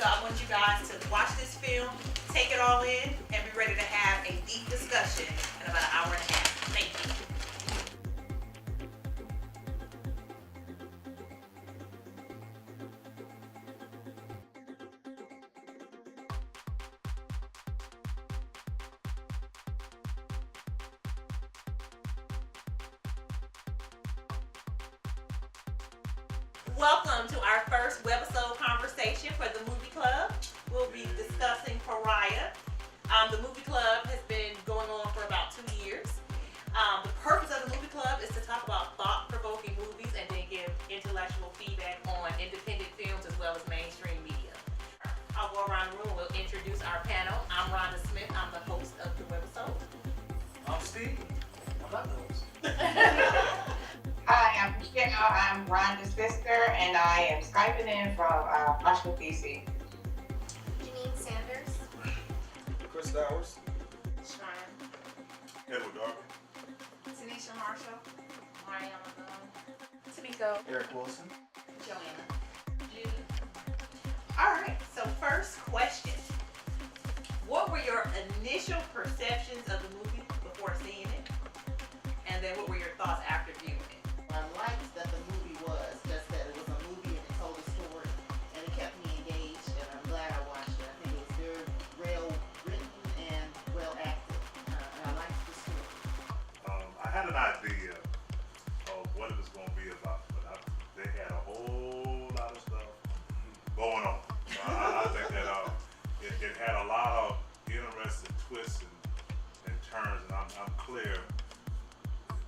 So I want you guys to watch this film, take it all in, and be ready to have a deep discussion in about an hour and a half. Thank you. Welcome to our first webisode conversation for the Movie Club. We'll be discussing Pariah. The Movie Club has been going on for about 2 years. The purpose of the Movie Club is to talk about thought-provoking movies and then give intellectual feedback on independent films as well as mainstream media. I'll go around the room and we'll introduce our panel. I'm Rhonda Smith. I'm the host of the webisode. I'm Steve. I'm not the host. Hi, I'm Michelle. I'm Rhonda's sister, and I am Skyping in from Washington, D.C. Janine Sanders. Chris Dowers. Shrine. Edward Darby. Tanisha Marshall. Mariana Boone. Tamiko. Eric Wilson. Joanna. Judy. All right, so first question. What were your initial perceptions of the movie before seeing it? And then what were your thoughts after viewing it? I liked that the movie was just that it was a movie and it told a story and it kept me engaged, and I'm glad I watched it. I think it was very well written and well acted, and I liked the story. I had an idea of what it was going to be about, but they had a whole lot of stuff going on. So I think that it had a lot of interesting twists and turns, and I'm clear.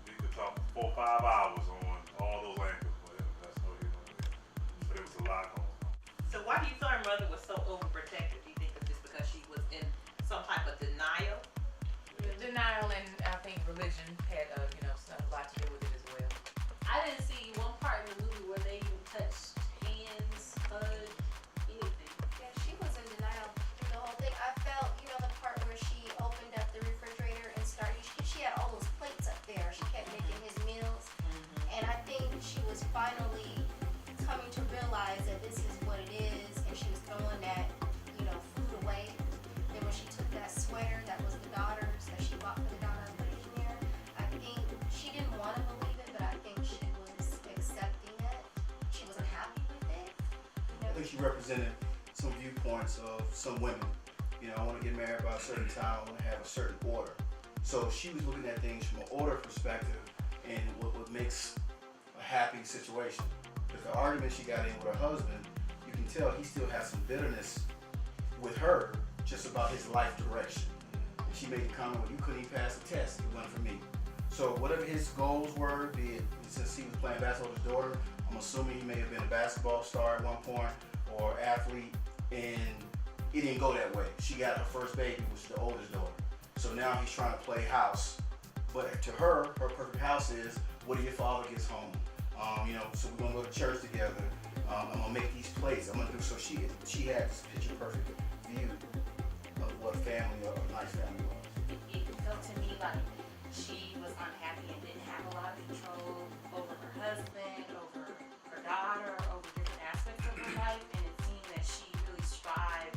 We could talk 4 or 5 hours on all those angles, but that's no But it was a lot going on. So why do you feel her mother was so overprotective? Do you think it's just because she was in some type of denial? Denial, and I think religion had a lot to do with it as well. I didn't see one part in the movie where they even touched hands, hugged, anything. Yeah, she was in denial through the whole thing. I felt, the part where she opened up the refrigerator and started, she had all those plates up there. She kept making his meals. And I think she was finally coming to realize that this is what it is, and she was throwing that, food away. Then when she took that sweater that was the daughter's, that she bought for the daughter and put it in there, I think she didn't want to believe it, but I think she was accepting it. She wasn't happy with it. I think she represented some viewpoints of some women. I want to get married by a certain time, I want to have a certain order. So she was looking at things from an order perspective and what makes a happy situation. Because the argument she got in with her husband, you can tell he still has some bitterness with her just about his life direction. And she made the comment, well, you couldn't even pass the test, it wasn't for me. So whatever his goals were, be it since he was playing basketball with his daughter, I'm assuming he may have been a basketball star at one point or athlete, and it didn't go that way. She got her first baby, which is the oldest daughter. So now he's trying to play house. But to her perfect house is, what if your father gets home? So we're gonna go to church together. I'm gonna make these plates. I'm gonna do so. She had this picture perfect view of what family or a nice family was. It felt to me like she was unhappy and didn't have a lot of control over her husband, over her daughter, over different aspects of her life, and it seemed that she really strived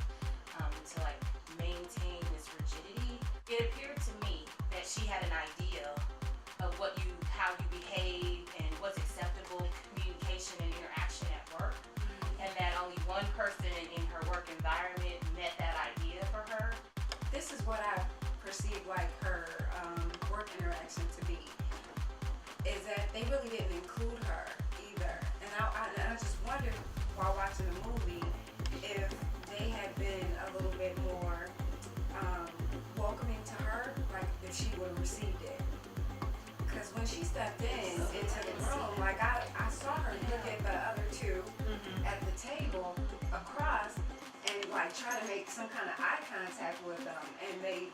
to maintain this rigidity. It appeared to me that she had an idea of how you behave and what's acceptable communication and interaction at work, and that only one person in her work environment met that idea for her. This is what I perceive like her work interaction to be, is that they really didn't include her either. And I just wondered while watching the movie if they had been a little bit more welcoming to her, like if she would have received it. Because when she stepped into the room, like I saw her look at the other two at the table across and try to make some kind of eye contact with them, and they,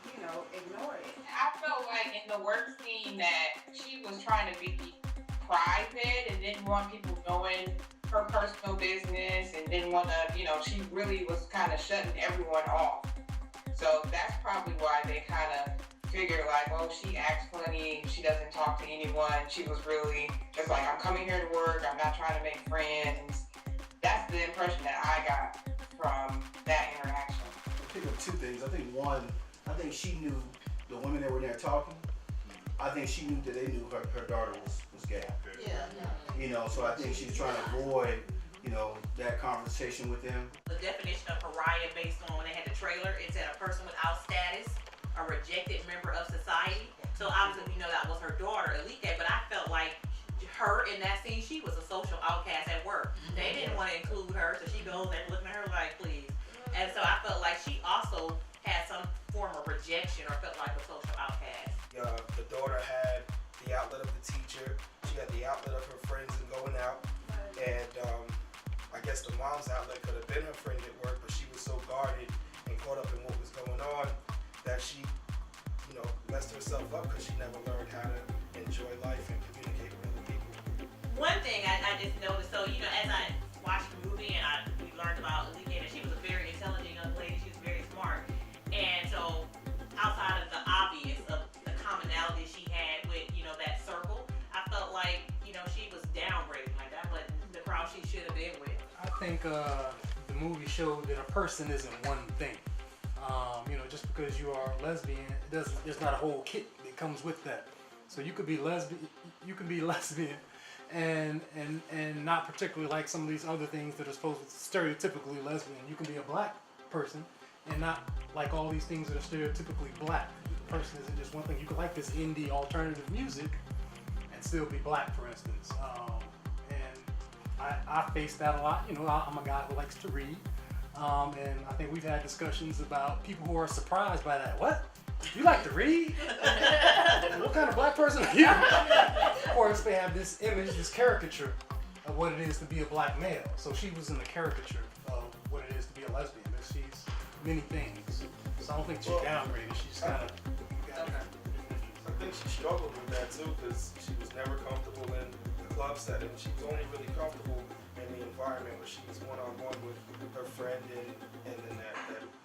ignored it. I felt like in the work scene that she was trying to be private and didn't want people knowing her personal business, and didn't want to, she really was kind of shutting everyone off. So that's probably why they kind of figured she acts funny, she doesn't talk to anyone. She was really just like, I'm coming here to work, I'm not trying to make friends. That's the impression that I got from think of two things. I think one, I think she knew the women that were there talking. I think she knew that they knew her daughter was gay. Yeah. You know, so I think she's trying to avoid, you know, that conversation with them. The definition of pariah based on when they had the trailer, it said a person without status, a rejected member of society. So obviously we know that was her daughter, Alike, but I felt like her in that scene, she was a social outcast at work. They didn't want to include her, so she goes and looking at her like, please. And so I felt like she also had some form of rejection or felt like a social outcast. The daughter had the outlet of the teacher. She had the outlet of her friends and going out. And I guess the mom's outlet could have been her friend at work, but she was so guarded and caught up in what was going on that she, you know, messed herself up because she never learned how to enjoy life and communicate with other people. One thing I just noticed, so you know, as I watched the movie and we learned about Alike, that she was a very intelligent young lady. She was very smart, and so outside of the obvious of the commonality she had with, you know, that circle, I felt like, you know, she was downgraded. Like that wasn't the crowd she should have been with. I think the movie showed that a person isn't one thing. You know, just because you are lesbian, there's not a whole kit that comes with that. So you could be lesbian, and not particularly like some of these other things that are supposed to stereotypically lesbian. You can be a black person and not like all these things that are stereotypically black. The person isn't just one thing. You could like this indie alternative music and still be black, for instance. And I face that a lot. You know, I'm a guy who likes to read. And I think we've had discussions about people who are surprised by that. What? You like to read? What kind of black person are you? Of course, they have this image, this caricature of what it is to be a black male. So she was in the caricature of what it is to be a lesbian. And she's many things. So I don't think she's downgraded. She's kind of... I think she struggled with that too because she was never comfortable in the club setting. She was only really comfortable in the environment where she was one-on-one with her friend and then that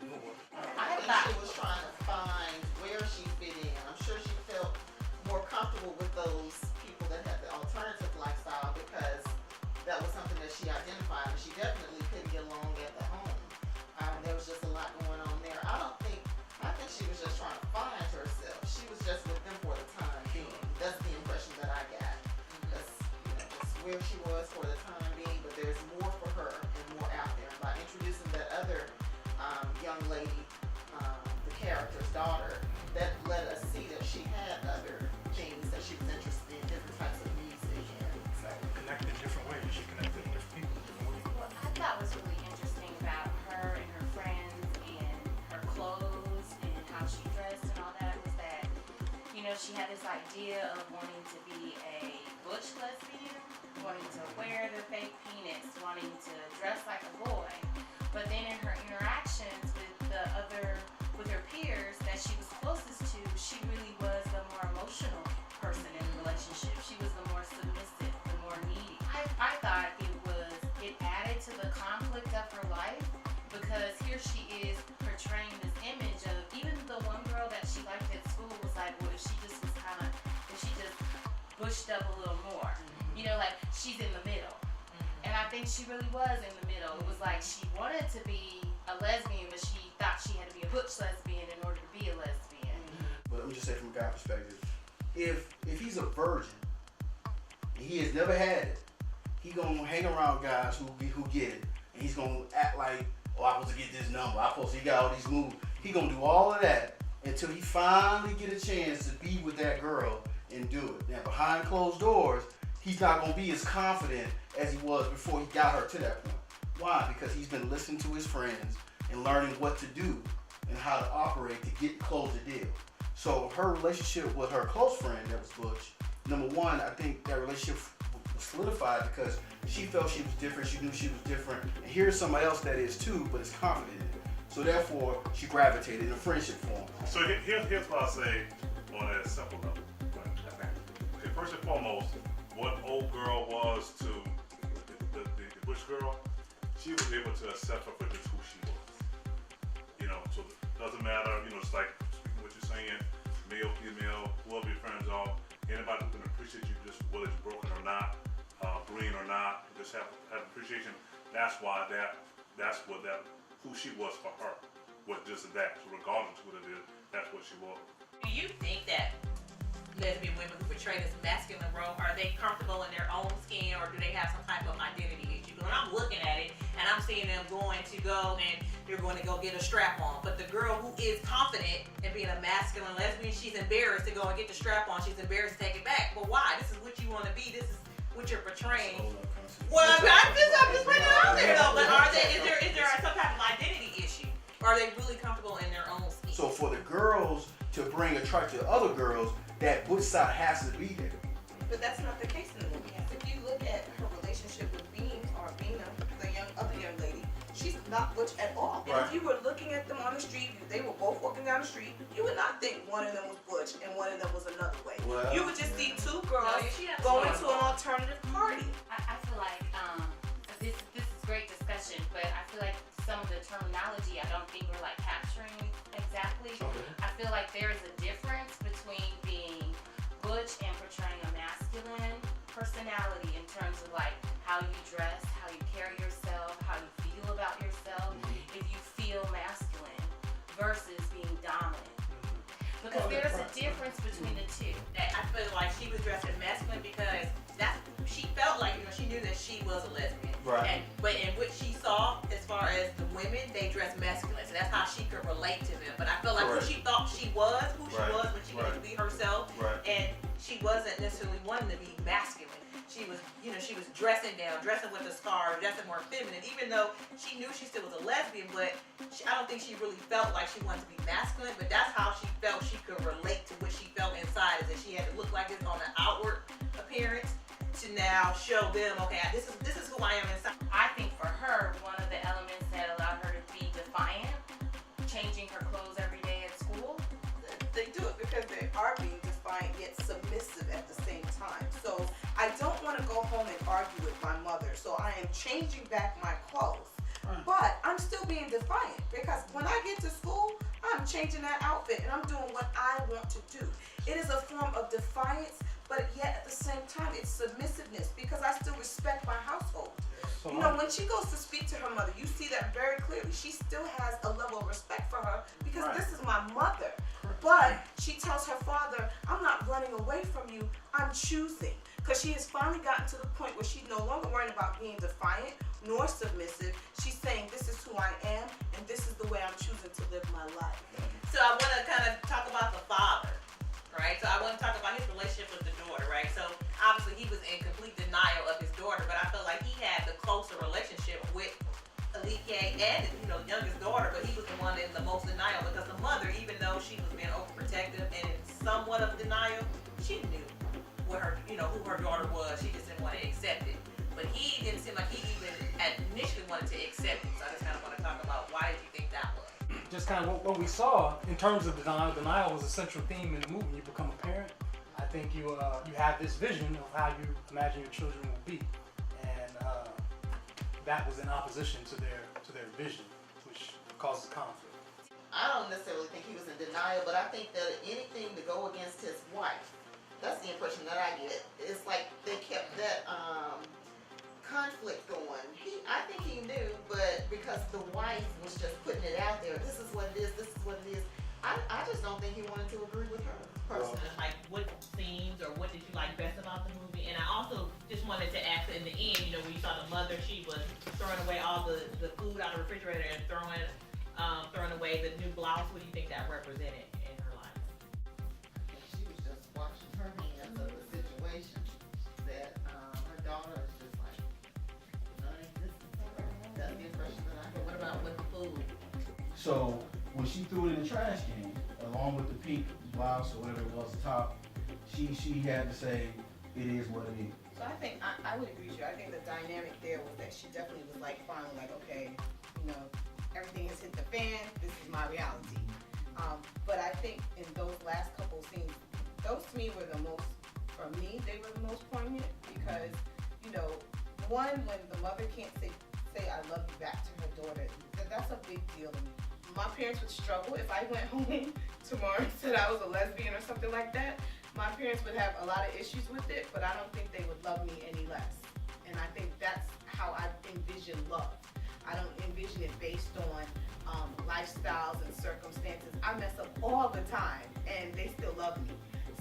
new one. I think she was trying to find where she fit in. I'm sure she felt more comfortable with those people that had the alternative lifestyle because that was something that she identified with. She definitely couldn't get along at the home. There was just a lot going on there. I think she was just trying to find herself. She was just with them for the time being. That's the impression that I got. That's, you know, that's where she was for the time being, but there's more for her and more out there. By introducing that other young lady, the character's daughter, that let us see that she had other things that she was interested in, different types of music, and so. Connected different ways. She connected with different people. What I thought was really interesting about her and her friends and her clothes and how she dressed and all that was that, you know, she had this idea of wanting to be a butch lesbian, wanting to wear the fake penis, wanting to dress like a boy. But then in her interactions with her peers that she was closest to, she really was the more emotional person in the relationship. She was the more submissive, the more needy. I thought it added to the conflict of her life because here she is portraying this image of even the one girl that she liked at school was like, well, if she just bushed up a little more, you know, like she's in the middle. And I think she really was in the middle. It was like she wanted to be a lesbian, but she thought she had to be a butch lesbian in order to be a lesbian. But let me just say from a guy's perspective, if he's a virgin and he has never had it, he gonna hang around guys who get it, and he's gonna act like, oh, I'm supposed to get this number, he got all these moves. He gonna do all of that until he finally get a chance to be with that girl and do it. Now behind closed doors, he's not gonna be as confident as he was before he got her to that point. Why? Because he's been listening to his friends and learning what to do and how to operate to close the deal. So her relationship with her close friend that was Butch, number one, I think that relationship was solidified because she felt she was different, she knew she was different, and here's somebody else that is too, but is confident in it. So therefore, she gravitated in a friendship form. So here's what I say on a simple level. Okay, first and foremost, what old girl was to the Bush girl, she was able to accept her for just who she was. You know, so it doesn't matter, you know, it's like speaking what you're saying, male, female, whoever your friends are, anybody who can appreciate you just whether it's broken or not, green or not, just have appreciation. That's why who she was for her was this and that. So regardless of what it is, that's what she was. Do you think that lesbian women who portray this masculine role, are they comfortable in their own skin, or do they have some type of identity issue? When I'm looking at it and I'm seeing them going to go and they're going to go get a strap on, but the girl who is confident in being a masculine lesbian, she's embarrassed to go and get the strap on. She's embarrassed to take it back. But why? This is what you want to be. This is what you're portraying. Well, I'm just putting it out there though. But is there some type of identity issue? Or are they really comfortable in their own skin? So for the girls to bring attraction to other girls, that butch side has to be there. But that's not the case in the movie. If you look at her relationship with Bean or Bina, the other young lady, she's not butch at all. And if you were looking at them on the street, they were both walking down the street, you would not think one of them was butch and one of them was another way. Well, you would just see two girls No, going to an alternative party. I feel like this is great discussion, but I feel like some of the terminology I don't think we're like capturing exactly. Okay. I feel like there is a difference between being butch and portraying a masculine personality in terms of like how you dress, how you carry yourself, how you feel about yourself. If you feel masculine versus being dominant, because there's a difference between the two. I feel like she was dressing masculine because she felt like, she knew that she was a lesbian. Right. But in what she saw, as far as the women, they dress masculine. So that's how she could relate to them. But I feel like Correct. who she thought she was, Right. when she wanted to be herself. Right. And she wasn't necessarily wanting to be masculine. She was, she was dressing down, dressing with a scarf, dressing more feminine, even though she knew she still was a lesbian, but I don't think she really felt like she wanted to be masculine, but that's how she felt she could relate to what she felt inside, is that she had to look like this on an outward appearance to now show them, okay, this is who I am inside. I think for her, one of the elements that allowed her to be defiant, changing her clothes every day at school. They do it because they are being defiant yet submissive at the same time. So I don't want to go home and argue with my mother. So I am changing back my clothes. But I'm still being defiant because when I get to school, I'm changing that outfit and I'm doing what I want to do. It is a form of defiance, but yet at the same time, it's submissiveness because I still respect my household. So When she goes to speak to her mother, you see that very clearly. She still has a level of respect for her because Right. this is my mother. But she tells her father, I'm not running away from you, I'm choosing. Because she has finally gotten to the point where she's no longer worrying about being defiant nor submissive. She's saying, this is who I am and this is the way I'm choosing to live my life. So I want to kind of talk about the father, right? So I want to talk about his relationship with the daughter, right? So obviously he was in complete denial of his daughter, but I felt like he had the closer relationship with Alike and the youngest daughter, but he was the one in the most denial because the mother, even though she was being overprotective and in somewhat of denial, she knew what her, who her daughter was. She just didn't want to accept it. But he didn't seem like he even initially wanted to accept it. So I just kind of want to talk about why did you think that was? just kind of what we saw in terms of denial was a central theme in the movie. You become a parent. I think you have this vision of how you imagine your children will be, and that was in opposition to their vision, which causes conflict. I don't necessarily think he was in denial, but I think that anything to go against his wife, that's the impression that I get. It's like they kept that conflict going. I think he knew, but because the wife was just putting it out there, this is what it is, this is what it is, I just don't think he wanted to agree with her personally. Like, what scenes or what did you like best about the movie? And I also just wanted to ask in the end, when you saw the mother, she was throwing away all the food out of the refrigerator and throwing away the new blouse. What do you think that represented in her life? She was just washing her hands of the situation that her daughter is just like non-existent. That's the impression that I get. What about with the food? So when she threw it in the trash can, along with the pink blouse or whatever it was top, she had to say, it is what it is. So I think I would agree with you. I think the dynamic there was that she definitely was like finally like, okay, everything has hit the fan. This is my reality. But I think in those last couple scenes, those to me were the most, for me, they were the most poignant because, one, when the mother can't say I love you back to her daughter, that's a big deal to me. My parents would struggle if I went home tomorrow and said I was a lesbian or something like that. My parents would have a lot of issues with it, but I don't think they would love me any less. And I think that's how I envision love. I don't envision it based on lifestyles and circumstances. I mess up all the time, and they still love me.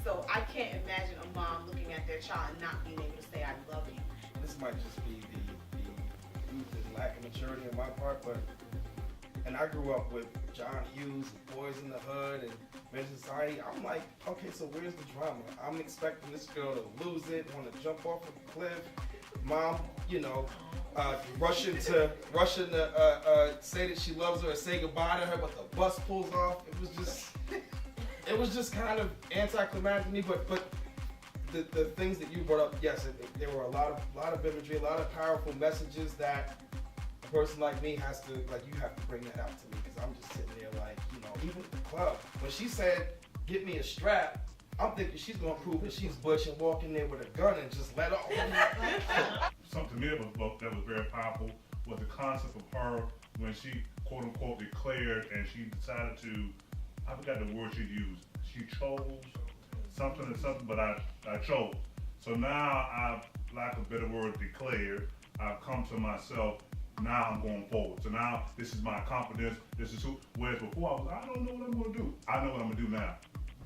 So I can't imagine a mom looking at their child and not being able to say, I love you. This might just be the youth and lack of maturity on my part, and I grew up with John Hughes, Boys in the Hood, and Men in Society. I'm like, okay, so where's the drama? I'm expecting this girl to lose it, want to jump off a cliff. Mom, rushing to say that she loves her or say goodbye to her, but the bus pulls off. It was just kind of anticlimactic to me. But the things that you brought up, yes, there were a lot of imagery, a lot of powerful messages that a person like me has to, you have to bring that out to me, because I'm just sitting there like, even at the club, when she said, "Get me a strap," I'm thinking she's gonna prove that she's butch and walk in there with a gun and just let off. Something to me that was very powerful was the concept of her when she quote unquote declared and she decided to, I forgot the word she used. She chose something, but I chose. So now I've, lack of a better word, declared. I've come to myself. Now I'm going forward. So now this is my confidence. This is who. Whereas before I don't know what I'm going to do. I know what I'm going to do now.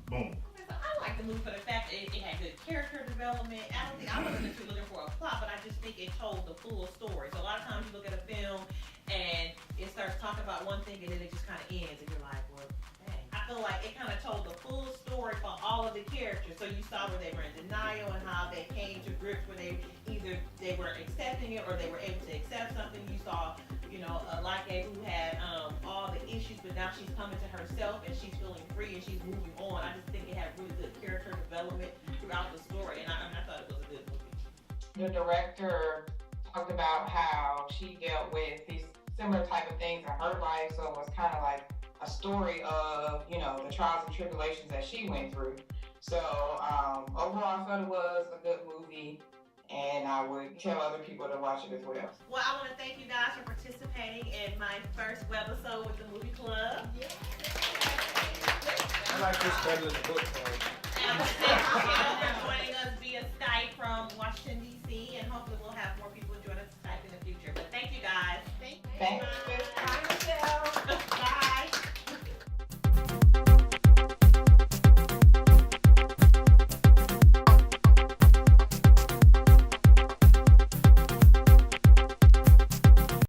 Boom. So I like the movie for the fact that it had good character development. I don't think I wasn't necessarily looking for a plot, but I just think it told the full story. So a lot of times you look at a film and it starts talking about one thing and then it just kind of ends and you're like, well, dang. I feel like it kind of told the full story for all of the characters. So you saw where they were in denial and how they came to grips where either they were accepting it or they were able to accept something. You saw, a Like who had all the issues, but now she's coming to herself and she's feeling free and she's moving on. I just think it had really good character development throughout the story, and I thought it was a good movie. The director talked about how she dealt with these similar type of things in her life, so it was kind of like a story of, the trials and tribulations that she went through. So overall, I thought it was a good movie, and I would tell other people to watch it as well. Well, I want to thank you guys for participating in my first webisode with the Movie Club. I like this better than the book club. And I want to thank you for joining us via Skype from Washington, D.C., and hopefully we'll have more people join us Skype in the future. But thank you guys. Thank you.